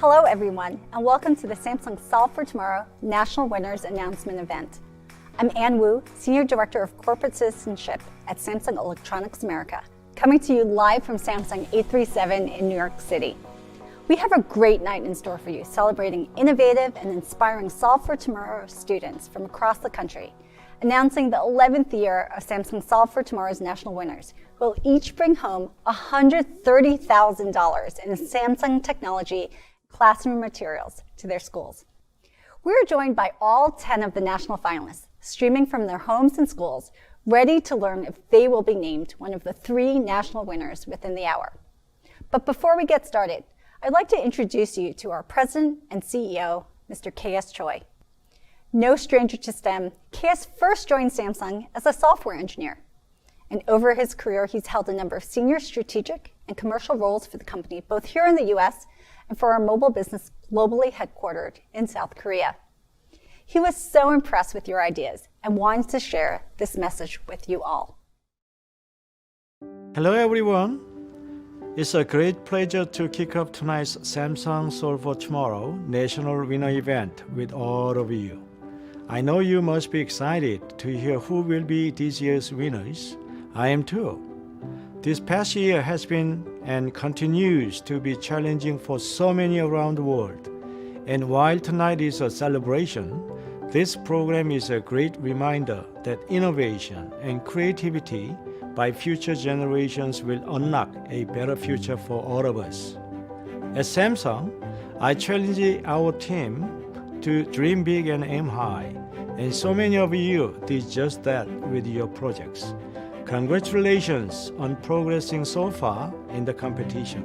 Hello everyone, and welcome to the Samsung Solve for Tomorrow National Winners Announcement event. I'm Ann Wu, Senior Director of Corporate Citizenship at Samsung Electronics America, coming to you live from Samsung 837 in New York City. We have a great night in store for you, celebrating innovative and inspiring Solve for Tomorrow students from across the country, announcing the 11th year of Samsung Solve for Tomorrow's national winners, who will each bring home $130,000 in Samsung technology classroom materials to their schools. We're joined by all 10 of the national finalists, streaming from their homes and schools, ready to learn if they will be named one of the 3 national winners within the hour. But before we get started, I'd like to introduce you to our President and CEO, Mr. K.S. Choi. No stranger to STEM, K.S. first joined Samsung as a software engineer. And over his career, he's held a number of senior strategic and commercial roles for the company, both here in the US and for our mobile business globally headquartered in South Korea. He was so impressed with your ideas and wanted to share this message with you all. Hello everyone. It's a great pleasure to kick off tonight's Samsung Solve for Tomorrow National Winner event with all of you. I know you must be excited to hear who will be this year's winners. I am too. This past year has been and continues to be challenging for so many around the world. And while tonight is a celebration, this program is a great reminder that innovation and creativity by future generations will unlock a better future for all of us. At Samsung, I challenge our team to dream big and aim high, and so many of you did just that with your projects. Congratulations on progressing so far in the competition.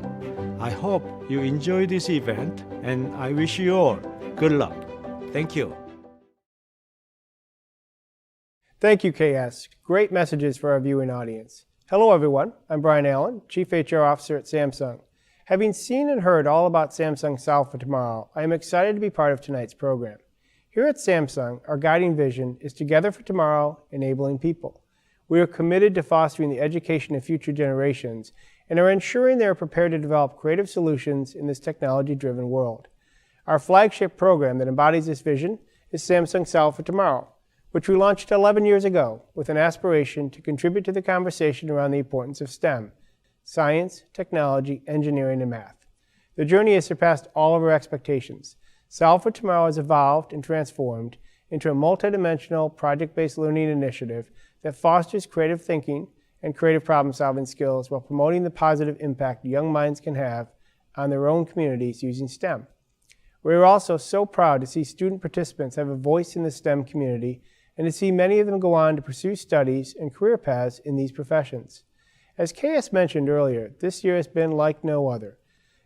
I hope you enjoy this event, and I wish you all good luck. Thank you. Thank you, KS. Great messages for our viewing audience. Hello, everyone. I'm Brian Allen, Chief HR Officer at Samsung. Having seen and heard all about Samsung Solve for Tomorrow, I am excited to be part of tonight's program. Here at Samsung, our guiding vision is Together for Tomorrow, Enabling People. We are committed to fostering the education of future generations and are ensuring they are prepared to develop creative solutions in this technology-driven world. Our flagship program that embodies this vision is Samsung Solve for Tomorrow, which we launched 11 years ago with an aspiration to contribute to the conversation around the importance of STEM, science, technology, engineering, and math. The journey has surpassed all of our expectations. Solve for Tomorrow has evolved and transformed into a multidimensional project-based learning initiative that fosters creative thinking and creative problem-solving skills while promoting the positive impact young minds can have on their own communities using STEM. We are also so proud to see student participants have a voice in the STEM community and to see many of them go on to pursue studies and career paths in these professions. As KS mentioned earlier, this year has been like no other.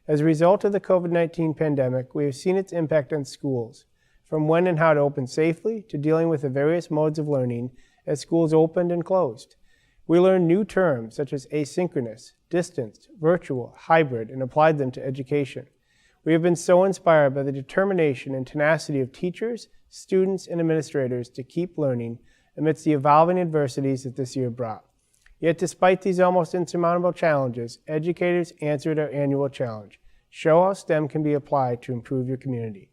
As a result of the COVID-19 pandemic, we have seen its impact on schools, from when and how to open safely to dealing with the various modes of learning as schools opened and closed. We learned new terms such as asynchronous, distanced, virtual, hybrid, and applied them to education. We have been so inspired by the determination and tenacity of teachers, students, and administrators to keep learning amidst the evolving adversities that this year brought. Yet despite these almost insurmountable challenges, educators answered our annual challenge: show how STEM can be applied to improve your community.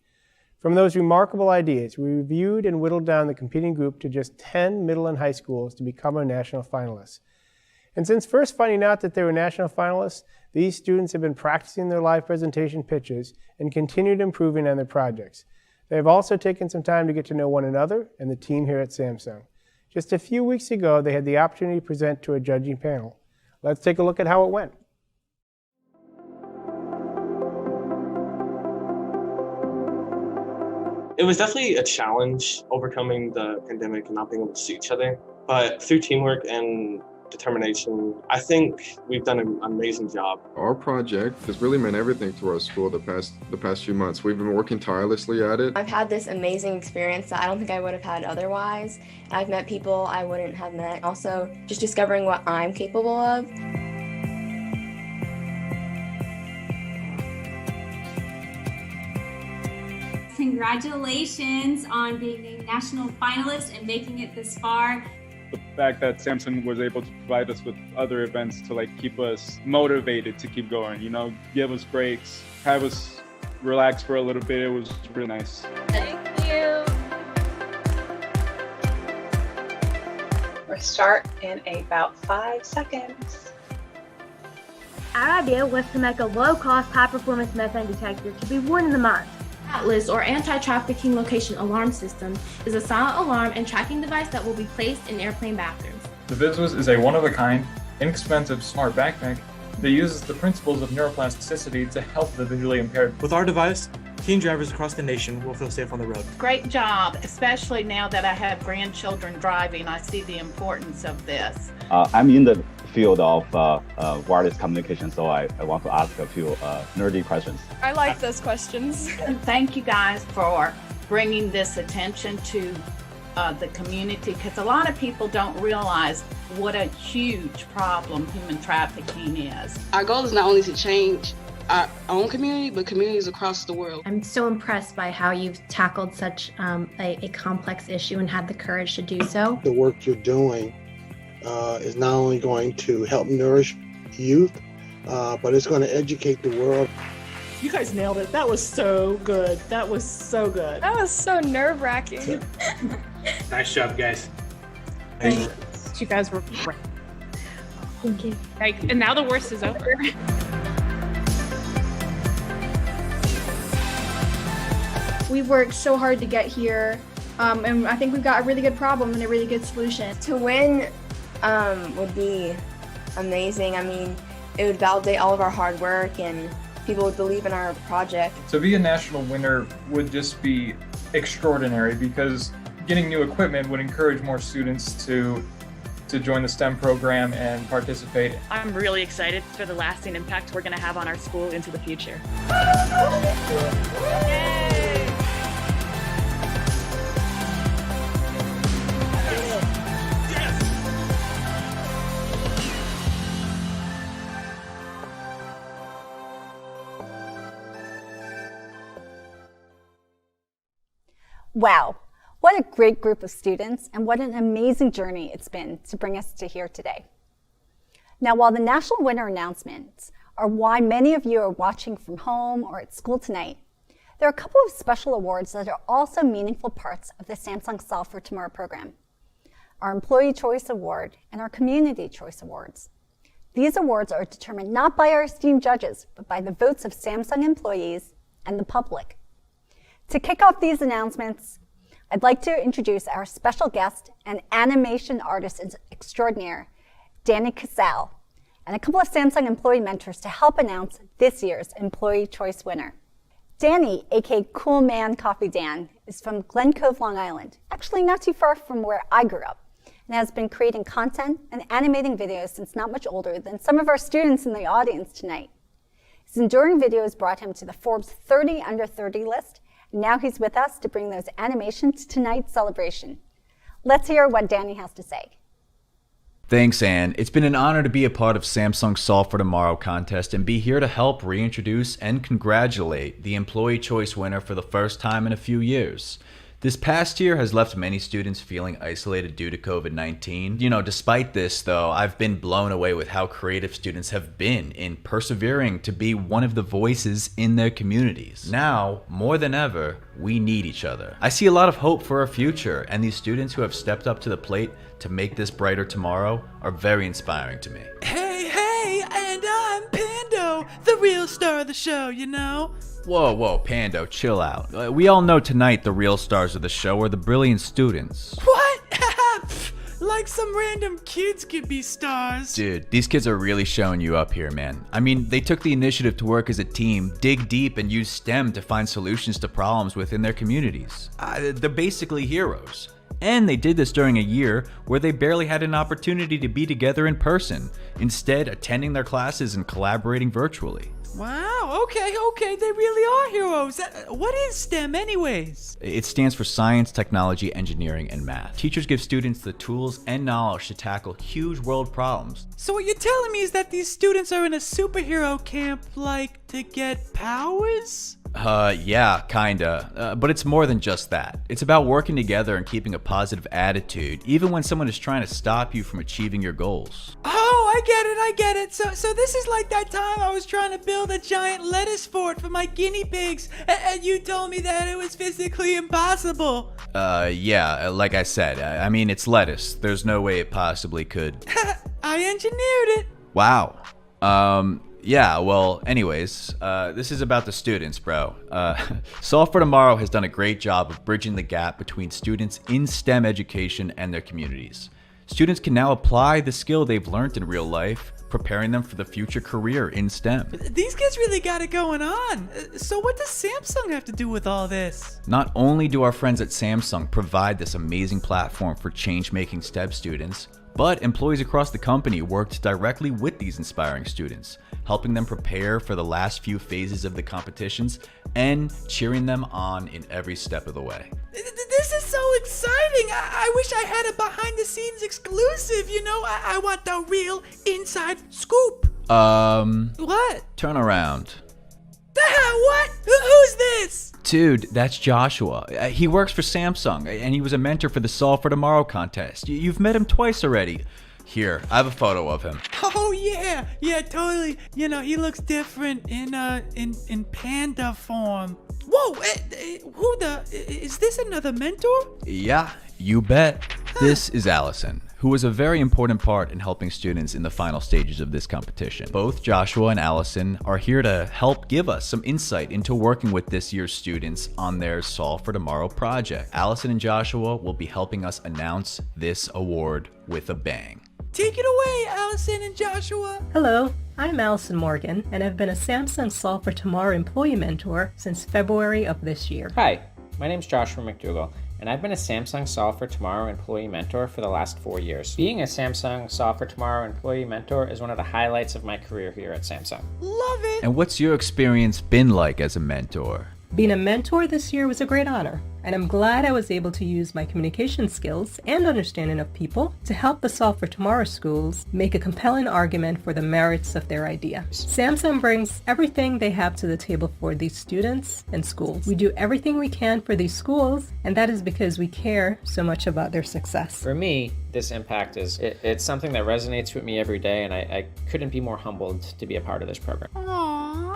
From those remarkable ideas, we reviewed and whittled down the competing group to just 10 middle and high schools to become our national finalists. And since first finding out that they were national finalists, these students have been practicing their live presentation pitches and continued improving on their projects. They have also taken some time to get to know one another and the team here at Samsung. Just a few weeks ago, they had the opportunity to present to a judging panel. Let's take a look at how it went. It was definitely a challenge overcoming the pandemic and not being able to see each other. But through teamwork and determination, I think we've done an amazing job. Our project has really meant everything to our school the past few months. We've been working tirelessly at it. I've had this amazing experience that I don't think I would have had otherwise. I've met people I wouldn't have met. Also, just discovering what I'm capable of. Congratulations on being a national finalist and making it this far. The fact that Samsung was able to provide us with other events to keep us motivated to keep going, give us breaks, have us relax for a little bit. It was really nice. Thank you. We'll start in about 5 seconds. Our idea was to make a low-cost, high-performance methane detector to be worn in the mines. Atlas, or anti-trafficking location alarm system, is a silent alarm and tracking device that will be placed in airplane bathrooms. The VizWiz is a one-of-a-kind, inexpensive, smart backpack that uses the principles of neuroplasticity to help the visually impaired. With our device, teen drivers across the nation will feel safe on the road. Great job, especially now that I have grandchildren driving. I see the importance of this. I'm in the field of wireless communication, so I want to ask a few nerdy questions. I like those questions. And thank you guys for bringing this attention to the community, because a lot of people don't realize what a huge problem human trafficking is. Our goal is not only to change our own community, but communities across the world. I'm so impressed by how you've tackled such a complex issue and had the courage to do so. The work you're doing is not only going to help nourish youth, but it's going to educate the world. You guys nailed it. That was so good. That was so good. That was so nerve-wracking. Nice job, guys. Thanks. You guys were great. Thank you. Like, and now the worst is over. We've worked so hard to get here, and I think we've got a really good problem and a really good solution. To win would be amazing. I mean, it would validate all of our hard work and people would believe in our project. To be a national winner would just be extraordinary, because getting new equipment would encourage more students to join the STEM program and participate. I'm really excited for the lasting impact we're going to have on our school into the future. Yay! Wow, what a great group of students, and what an amazing journey it's been to bring us to here today. Now, while the national winner announcements are why many of you are watching from home or at school tonight, there are a couple of special awards that are also meaningful parts of the Samsung Solve for Tomorrow program: our Employee Choice Award and our Community Choice Awards. These awards are determined not by our esteemed judges, but by the votes of Samsung employees and the public. To kick off these announcements, I'd like to introduce our special guest and animation artist extraordinaire, Danny Casal, and a couple of Samsung employee mentors to help announce this year's Employee Choice winner. Danny, aka Cool Man Coffee Dan, is from Glen Cove, Long Island, actually not too far from where I grew up, and has been creating content and animating videos since not much older than some of our students in the audience tonight. His enduring videos brought him to the Forbes 30 Under 30 list. Now he's with us to bring those animations to tonight's celebration. Let's hear what Danny has to say. Thanks, Ann. It's been an honor to be a part of Samsung's Solve for Tomorrow contest and be here to help reintroduce and congratulate the Employee Choice winner for the first time in a few years. This past year has left many students feeling isolated due to COVID-19. Despite this, though, I've been blown away with how creative students have been in persevering to be one of the voices in their communities. Now, more than ever, we need each other. I see a lot of hope for our future, and these students who have stepped up to the plate to make this brighter tomorrow are very inspiring to me. Hey, and I'm Pando, the real star of the show, Whoa, Pando, chill out. We all know tonight the real stars of the show are the brilliant students. What? Like some random kids could be stars. Dude, these kids are really showing you up here, man. I mean, they took the initiative to work as a team, dig deep, and use STEM to find solutions to problems within their communities. They're basically heroes. And they did this during a year where they barely had an opportunity to be together in person, instead attending their classes and collaborating virtually. Wow, okay, they really are heroes. What is STEM anyways? It stands for Science, Technology, Engineering, and Math. Teachers give students the tools and knowledge to tackle huge world problems. So what you're telling me is that these students are in a superhero camp, like, to get powers? Yeah, kinda. But it's more than just that. It's about working together and keeping a positive attitude, even when someone is trying to stop you from achieving your goals. Oh, I get it. So this is like that time I was trying to build a giant lettuce fort for my guinea pigs, and you told me that it was physically impossible. Yeah, like I said, I mean, it's lettuce. There's no way it possibly could. I engineered it. Wow. Yeah, well, anyways, this is about the students, bro. Solve for Tomorrow has done a great job of bridging the gap between students in STEM education and their communities. Students can now apply the skill they've learned in real life, preparing them for the future career in STEM. These kids really got it going on. So what does Samsung have to do with all this? Not only do our friends at Samsung provide this amazing platform for change-making STEM students, but employees across the company worked directly with these inspiring students, helping them prepare for the last few phases of the competitions and cheering them on in every step of the way. This is so exciting. I wish I had a behind-the-scenes exclusive, you know? I want the real inside scoop. What? Turn around. What? Who's this? Dude, that's Joshua. He works for Samsung, and he was a mentor for the Solve for Tomorrow contest. You've met him twice already. Here, I have a photo of him. Oh yeah, totally. You know, he looks different in panda form. Whoa, is this another mentor? Yeah, you bet. This is Allison, who was a very important part in helping students in the final stages of this competition. Both Joshua and Allison are here to help give us some insight into working with this year's students on their Solve for Tomorrow project. Allison and Joshua will be helping us announce this award with a bang. Take it away, Allison and Joshua. Hello, I'm Allison Morgan, and I've been a Samsung Solve for Tomorrow employee mentor since February of this year. Hi, my name's Joshua McDougall, and I've been a Samsung Solve for Tomorrow employee mentor for the last 4 years. Being a Samsung Solve for Tomorrow employee mentor is one of the highlights of my career here at Samsung. Love it! And what's your experience been like as a mentor? Being a mentor this year was a great honor, and I'm glad I was able to use my communication skills and understanding of people to help the Solve for Tomorrow schools make a compelling argument for the merits of their idea. Samsung brings everything they have to the table for these students and schools. We do everything we can for these schools, and that is because we care so much about their success. For me, this impact it's something that resonates with me every day, and I couldn't be more humbled to be a part of this program.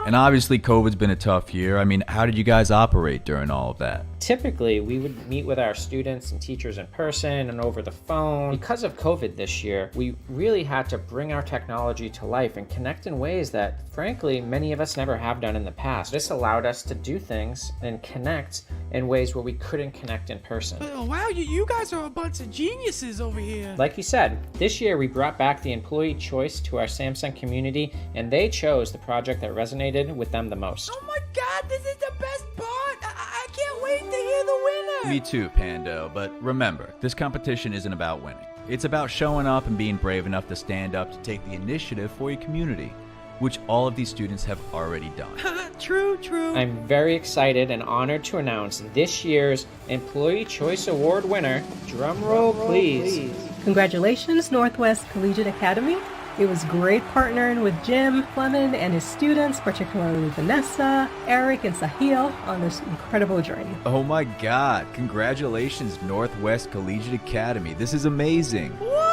And obviously COVID's been a tough year. I mean, how did you guys operate during all of that? Typically, we would meet with our students and teachers in person and over the phone. Because of COVID this year, we really had to bring our technology to life and connect in ways that, frankly, many of us never have done in the past. This allowed us to do things and connect in ways where we couldn't connect in person. Oh, wow, you guys are a bunch of geniuses over here. Like you said, this year we brought back the employee choice to our Samsung community, and they chose the project that resonated with them the most. Oh my God, this is the best part! I can't wait to hear the winner! Me too, Pando, but remember, this competition isn't about winning. It's about showing up and being brave enough to stand up to take the initiative for your community, which all of these students have already done. True. I'm very excited and honored to announce this year's Employee Choice Award winner. Drum roll, please. Congratulations, Northwest Collegiate Academy. It was great partnering with Jim Fleming and his students, particularly Vanessa, Eric, and Sahil on this incredible journey. Oh my God, congratulations Northwest Collegiate Academy. This is amazing. Whoa!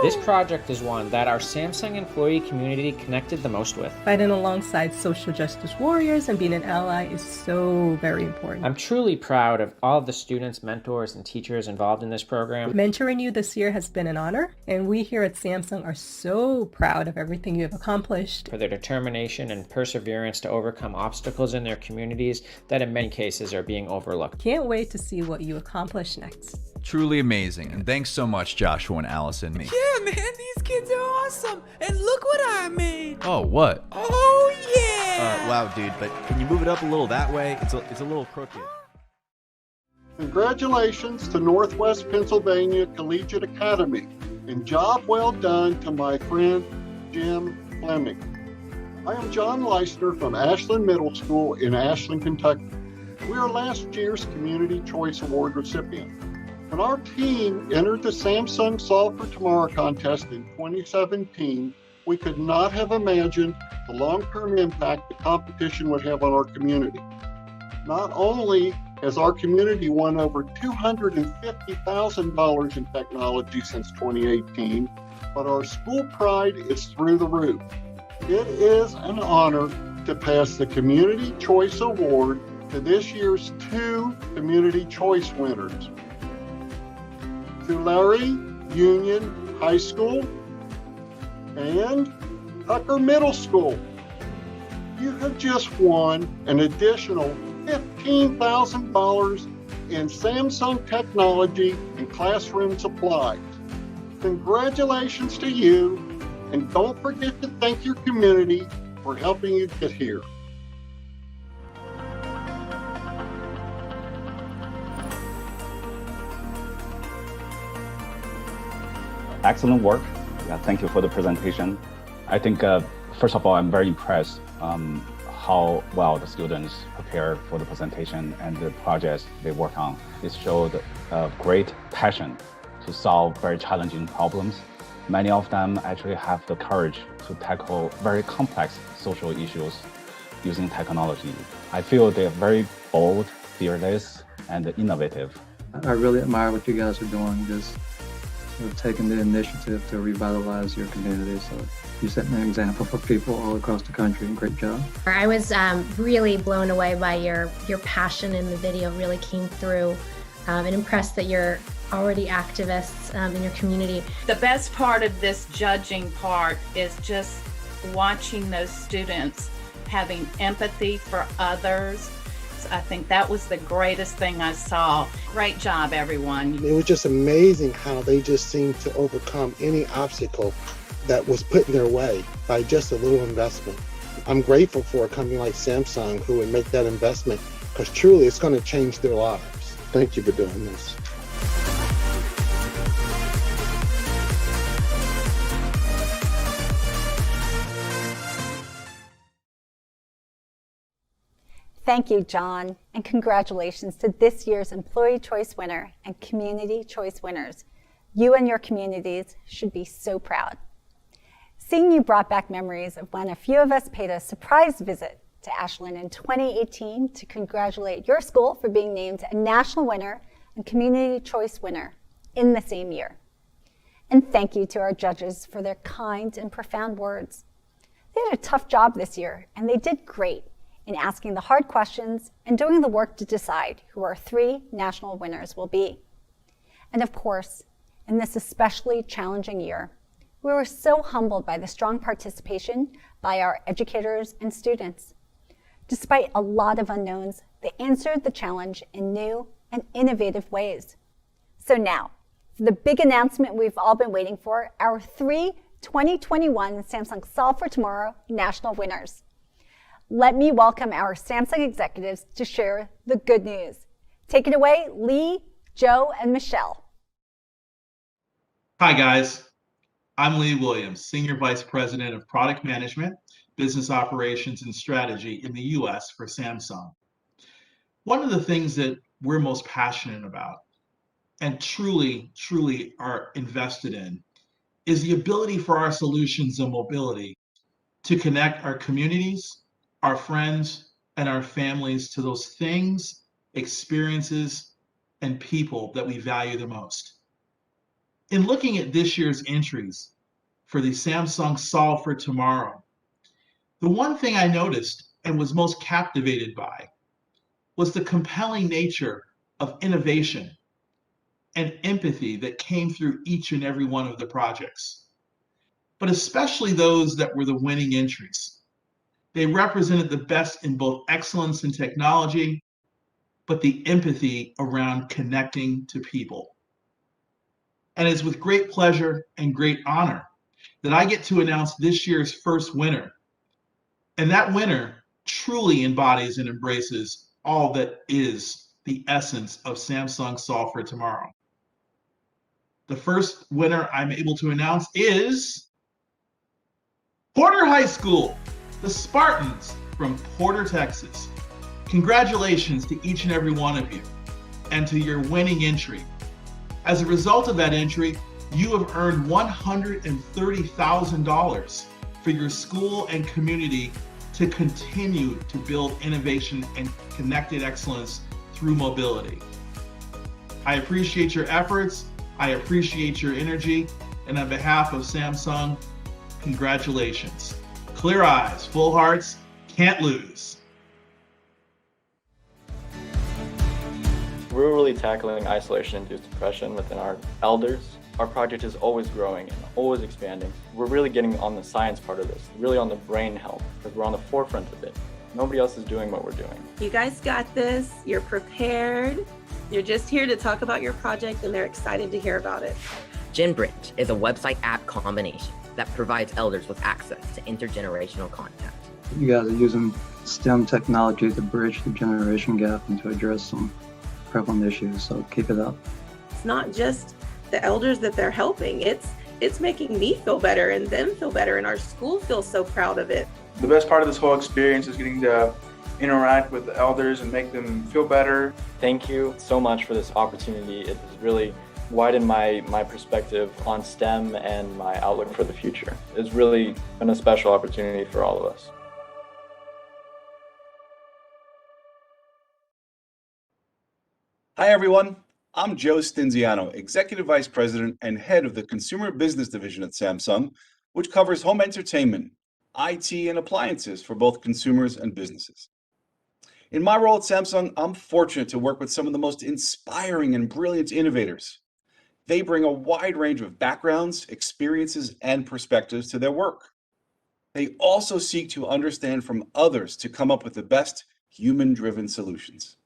This project is one that our Samsung employee community connected the most with. Fighting alongside social justice warriors and being an ally is so very important. I'm truly proud of all of the students, mentors, and teachers involved in this program. Mentoring you this year has been an honor, and we here at Samsung are so proud of everything you have accomplished. For their determination and perseverance to overcome obstacles in their communities that in many cases are being overlooked. Can't wait to see what you accomplish next. Truly amazing, and thanks so much, Joshua and Allison. Yeah, man, these kids are awesome, and look what I made. Oh, what? Oh, yeah! Wow, dude, but can you move it up a little that way? It's a little crooked. Congratulations to Northwest Pennsylvania Collegiate Academy, and job well done to my friend Jim Fleming. I am John Leisner from Ashland Middle School in Ashland, Kentucky. We are last year's Community Choice Award recipient. When our team entered the Samsung Solve for Tomorrow contest in 2017, we could not have imagined the long-term impact the competition would have on our community. Not only has our community won over $250,000 in technology since 2018, but our school pride is through the roof. It is an honor to pass the Community Choice Award to this year's 2 Community Choice winners. Tulare Union High School and Tucker Middle School. You have just won an additional $15,000 in Samsung technology and classroom supplies. Congratulations to you, and don't forget to thank your community for helping you get here. Excellent work. Yeah, thank you for the presentation. I think, first of all, I'm very impressed how well the students prepared for the presentation and the projects they work on. It showed a great passion to solve very challenging problems. Many of them actually have the courage to tackle very complex social issues using technology. I feel they're very bold, fearless, and innovative. I really admire what you guys are doing, just taking the initiative to revitalize your community. So you're setting an example for people all across the country. Great job. I was really blown away by your passion in the video. Really came through, and impressed that you're already activists in your community. The best part of this judging part is just watching those students having empathy for others. So I think that was the greatest thing I saw. Great job, everyone. It was just amazing how they just seemed to overcome any obstacle that was put in their way by just a little investment. I'm grateful for a company like Samsung who would make that investment, because truly it's going to change their lives. Thank you for doing this. Thank you, John, and congratulations to this year's Employee Choice winner and Community Choice winners. You and your communities should be so proud. Seeing you brought back memories of when a few of us paid a surprise visit to Ashland in 2018 to congratulate your school for being named a national winner and Community Choice winner in the same year. And thank you to our judges for their kind and profound words. They had a tough job this year, and they did great in asking the hard questions and doing the work to decide who our 3 national winners will be. And of course, in this especially challenging year, we were so humbled by the strong participation by our educators and students. Despite a lot of unknowns, they answered the challenge in new and innovative ways. So now, for the big announcement we've all been waiting for, our 3 2021 Samsung Solve for Tomorrow national winners. Let me welcome our Samsung executives to share the good news. Take it away, Lee, Joe, and Michelle. Hi, guys. I'm Lee Williams, Senior Vice President of Product Management, Business Operations, and Strategy in the U.S. for Samsung. One of the things that we're most passionate about and truly are invested in is the ability for our solutions and mobility to connect our communities, our friends, and our families to those things, experiences, and people that we value the most. In looking at this year's entries for the Samsung Solve for Tomorrow, the one thing I noticed and was most captivated by was the compelling nature of innovation and empathy that came through each and every one of the projects, but especially those that were the winning entries. They represented the best in both excellence in technology, but the empathy around connecting to people. And it's with great pleasure and great honor that I get to announce this year's first winner. And that winner truly embodies and embraces all that is the essence of Samsung Solve for Tomorrow. The first winner I'm able to announce is Porter High School, the Spartans from Porter, Texas. Congratulations to each and every one of you and to your winning entry. As a result of that entry, You have earned $130,000 for your school and community to continue to build innovation and connected excellence through mobility. I appreciate your efforts, I appreciate your energy, and on behalf of Samsung, congratulations. Clear eyes, full hearts, can't lose. We're really tackling isolation-induced depression within our elders. Our project is always growing and always expanding. We're really getting on the science part of this, really on the brain health, because we're on the forefront of it. Nobody else is doing what we're doing. You guys got this, you're prepared. You're just here to talk about your project and they're excited to hear about it. GenBridge is a website app combination that provides elders with access to intergenerational content. You guys are using STEM technology to bridge the generation gap and to address some prevalent issues, so keep it up. It's not just the elders that they're helping, it's making me feel better and them feel better, and our school feels so proud of it. The best part of this whole experience is getting to interact with the elders and make them feel better. Thank you so much for this opportunity. It has really widened my perspective on STEM and my outlook for the future. It's really been a special opportunity for all of us. Hi everyone, I'm Joe Stinziano, Executive Vice President and Head of the Consumer Business Division at Samsung, which covers home entertainment, IT, and appliances for both consumers and businesses. In my role at Samsung, I'm fortunate to work with some of the most inspiring and brilliant innovators. They bring a wide range of backgrounds, experiences, and perspectives to their work. They also seek to understand from others to come up with the best human-driven solutions.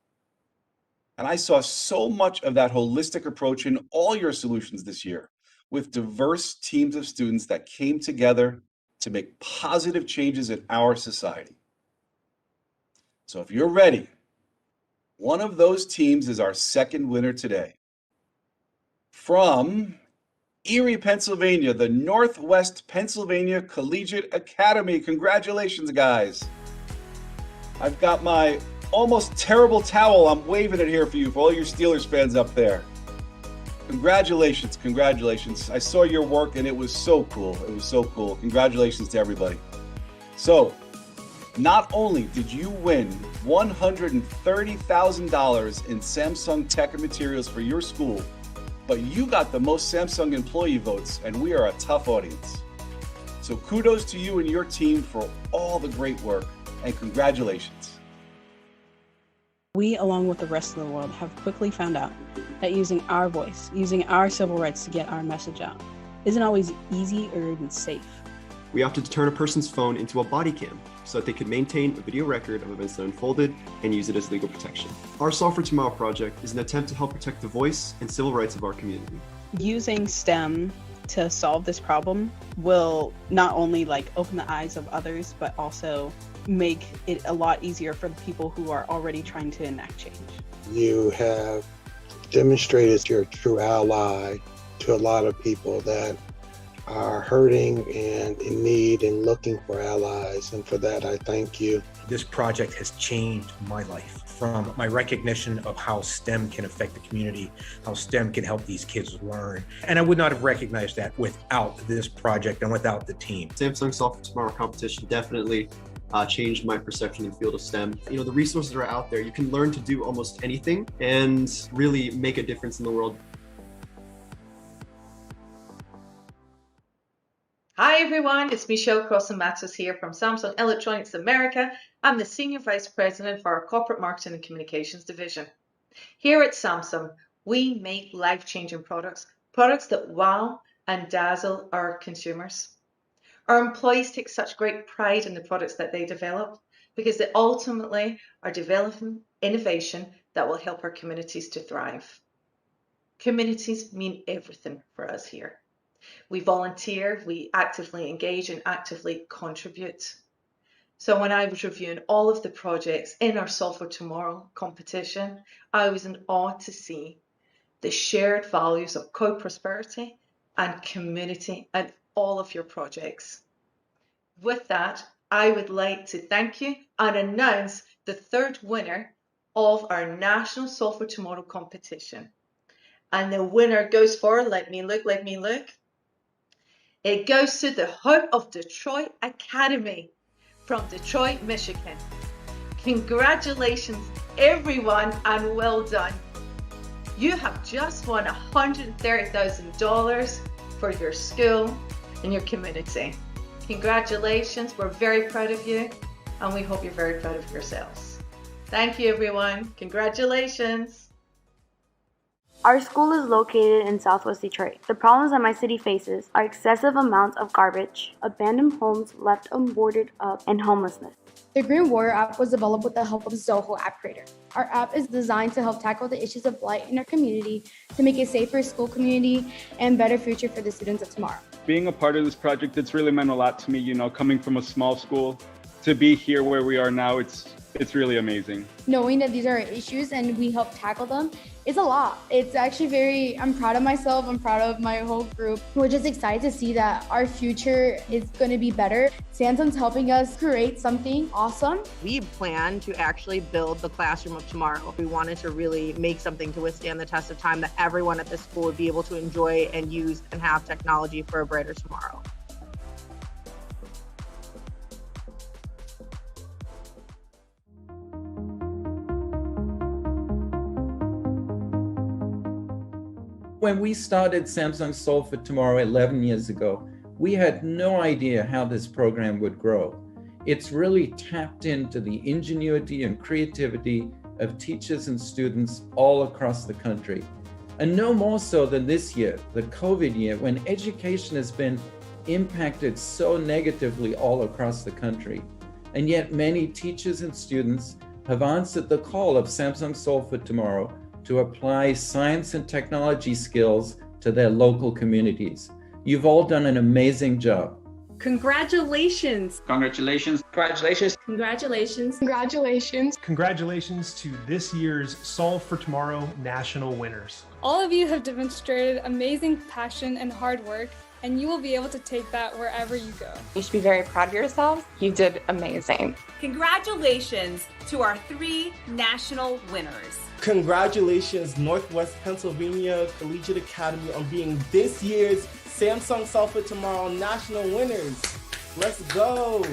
And I saw so much of that holistic approach in all your solutions this year, with diverse teams of students that came together to make positive changes in our society. So if you're ready, one of those teams is our second winner today. From Erie, Pennsylvania, the Northwest Pennsylvania Collegiate Academy. Congratulations, guys. I've got my almost terrible towel. I'm waving it here for you, for all your Steelers fans up there. Congratulations, congratulations. I saw your work and it was so cool. It was so cool. Congratulations to everybody. So, not only did you win $130,000 in Samsung Tech and Materials for your school, but you got the most Samsung employee votes, and we are a tough audience. So kudos to you and your team for all the great work, and congratulations. We, along with the rest of the world, have quickly found out that using our voice, using our civil rights to get our message out, isn't always easy or even safe. We opted to turn a person's phone into a body cam so that they could maintain a video record of events that unfolded and use it as legal protection. Our Solve for Tomorrow project is an attempt to help protect the voice and civil rights of our community. Using STEM to solve this problem will not only open the eyes of others, but also make it a lot easier for the people who are already trying to enact change. You have demonstrated you're a true ally to a lot of people that are hurting and in need and looking for allies, and for that I thank you. This project has changed my life, from my recognition of how STEM can affect the community, how STEM can help these kids learn. And I would not have recognized that without this project and without the team. Samsung Solve for Tomorrow competition definitely changed my perception in the field of STEM. You know, the resources are out there. You can learn to do almost anything and really make a difference in the world. Hi everyone, it's Michelle Crossan-Matos here from Samsung Electronics America. I'm the Senior Vice President for our Corporate Marketing and Communications Division. Here at Samsung, we make life-changing products that wow and dazzle our consumers. Our employees take such great pride in the products that they develop because they ultimately are developing innovation that will help our communities to thrive. Communities mean everything for us here. We volunteer, we actively engage and actively contribute. So when I was reviewing all of the projects in our Solve for Tomorrow competition, I was in awe to see the shared values of co-prosperity and community in all of your projects. With that, I would like to thank you and announce the third winner of our National Solve for Tomorrow competition. And the winner goes for, let me look. It goes to the Heart of Detroit Academy from Detroit, Michigan. Congratulations, everyone, and well done. You have just won $130,000 for your school and your community. Congratulations, we're very proud of you, and we hope you're very proud of yourselves. Thank you, everyone. Congratulations. Our school is located in Southwest Detroit. The problems that my city faces are excessive amounts of garbage, abandoned homes left unboarded up, and homelessness. The Green Warrior app was developed with the help of Zoho app creator. Our app is designed to help tackle the issues of blight in our community to make a safer school community and better future for the students of tomorrow. Being a part of this project, it's really meant a lot to me, coming from a small school to be here where we are now, it's really amazing. Knowing that these are issues and we help tackle them is a lot. It's actually I'm proud of myself. I'm proud of my whole group. We're just excited to see that our future is going to be better. Samsung's helping us create something awesome. We plan to actually build the classroom of tomorrow. We wanted to really make something to withstand the test of time that everyone at this school would be able to enjoy and use and have technology for a brighter tomorrow. When we started Samsung Solve for Tomorrow 11 years ago, we had no idea how this program would grow. It's really tapped into the ingenuity and creativity of teachers and students all across the country. And no more so than this year, the COVID year, when education has been impacted so negatively all across the country. And yet many teachers and students have answered the call of Samsung Solve for Tomorrow to apply science and technology skills to their local communities. You've all done an amazing job. Congratulations. Congratulations. Congratulations. Congratulations. Congratulations. Congratulations to this year's Solve for Tomorrow national winners. All of you have demonstrated amazing passion and hard work, and you will be able to take that wherever you go. You should be very proud of yourselves. You did amazing. Congratulations to our 3 national winners. Congratulations, Northwest Pennsylvania Collegiate Academy, on being this year's Samsung Solve for Tomorrow national winners. Let's go.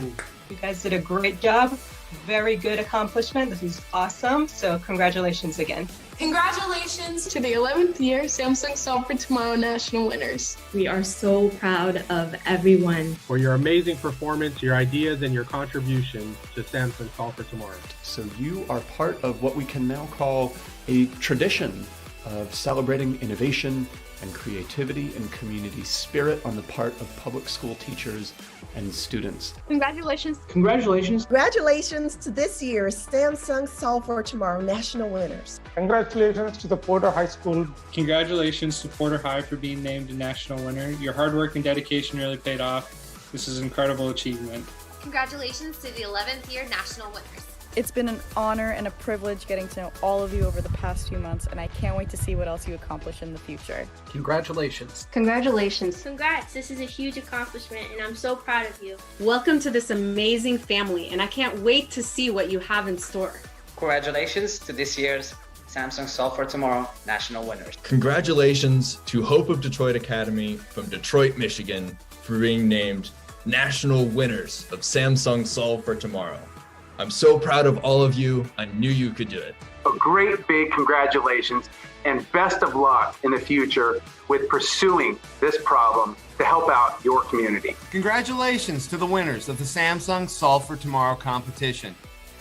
You guys did a great job. Very good accomplishment. This is awesome. So congratulations again. Congratulations to the 11th year Samsung Solve for Tomorrow national winners. We are so proud of everyone for your amazing performance, your ideas, and your contribution to Samsung Solve for Tomorrow. So you are part of what we can now call a tradition of celebrating innovation and creativity and community spirit on the part of public school teachers and students. Congratulations. Congratulations. Congratulations to this year's Samsung Solve for Tomorrow national winners. Congratulations to the Porter High School. Congratulations to Porter High for being named a national winner. Your hard work and dedication really paid off. This is an incredible achievement. Congratulations to the 11th year national winners. It's been an honor and a privilege getting to know all of you over the past few months, and I can't wait to see what else you accomplish in the future. Congratulations. Congratulations. Congrats, this is a huge accomplishment and I'm so proud of you. Welcome to this amazing family, and I can't wait to see what you have in store. Congratulations to this year's Samsung Solve for Tomorrow national winners. Congratulations to Hope of Detroit Academy from Detroit, Michigan for being named national winners of Samsung Solve for Tomorrow. I'm so proud of all of you. I knew you could do it. A great big congratulations and best of luck in the future with pursuing this problem to help out your community. Congratulations to the winners of the Samsung Solve for Tomorrow competition.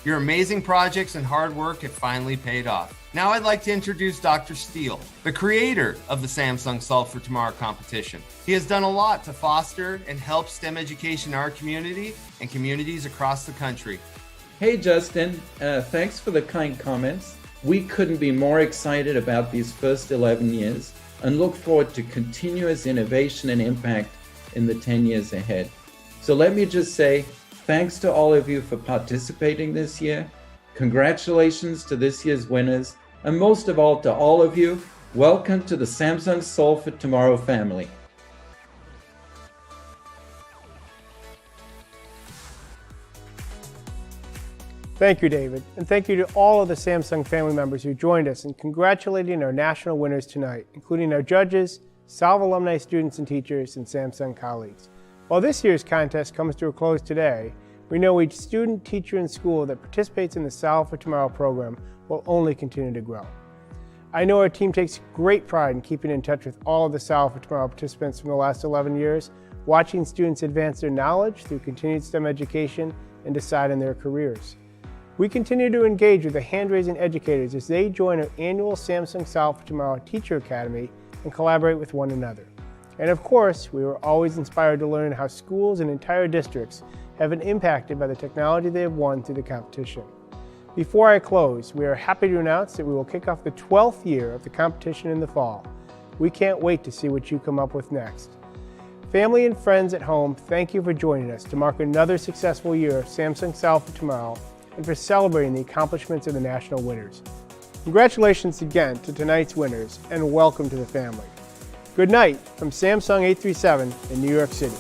Your amazing projects and hard work have finally paid off. Now I'd like to introduce Dr. Steele, the creator of the Samsung Solve for Tomorrow competition. He has done a lot to foster and help STEM education in our community and communities across the country. Hey Justin, thanks for the kind comments. We couldn't be more excited about these first 11 years and look forward to continuous innovation and impact in the 10 years ahead. So let me just say thanks to all of you for participating this year. Congratulations to this year's winners, and most of all to all of you, welcome to the Samsung Solve for Tomorrow family. Thank you, David, and thank you to all of the Samsung family members who joined us in congratulating our national winners tonight, including our judges, Salve alumni students and teachers, and Samsung colleagues. While this year's contest comes to a close today, we know each student, teacher, and school that participates in the Salve for Tomorrow program will only continue to grow. I know our team takes great pride in keeping in touch with all of the Salve for Tomorrow participants from the last 11 years, watching students advance their knowledge through continued STEM education and decide on their careers. We continue to engage with the hand-raising educators as they join our annual Samsung Salve for Tomorrow Teacher Academy and collaborate with one another. And of course, we were always inspired to learn how schools and entire districts have been impacted by the technology they have won through the competition. Before I close, we are happy to announce that we will kick off the 12th year of the competition in the fall. We can't wait to see what you come up with next. Family and friends at home, thank you for joining us to mark another successful year of Samsung Salve for Tomorrow and for celebrating the accomplishments of the national winners. Congratulations again to tonight's winners and welcome to the family. Good night from Samsung 837 in New York City.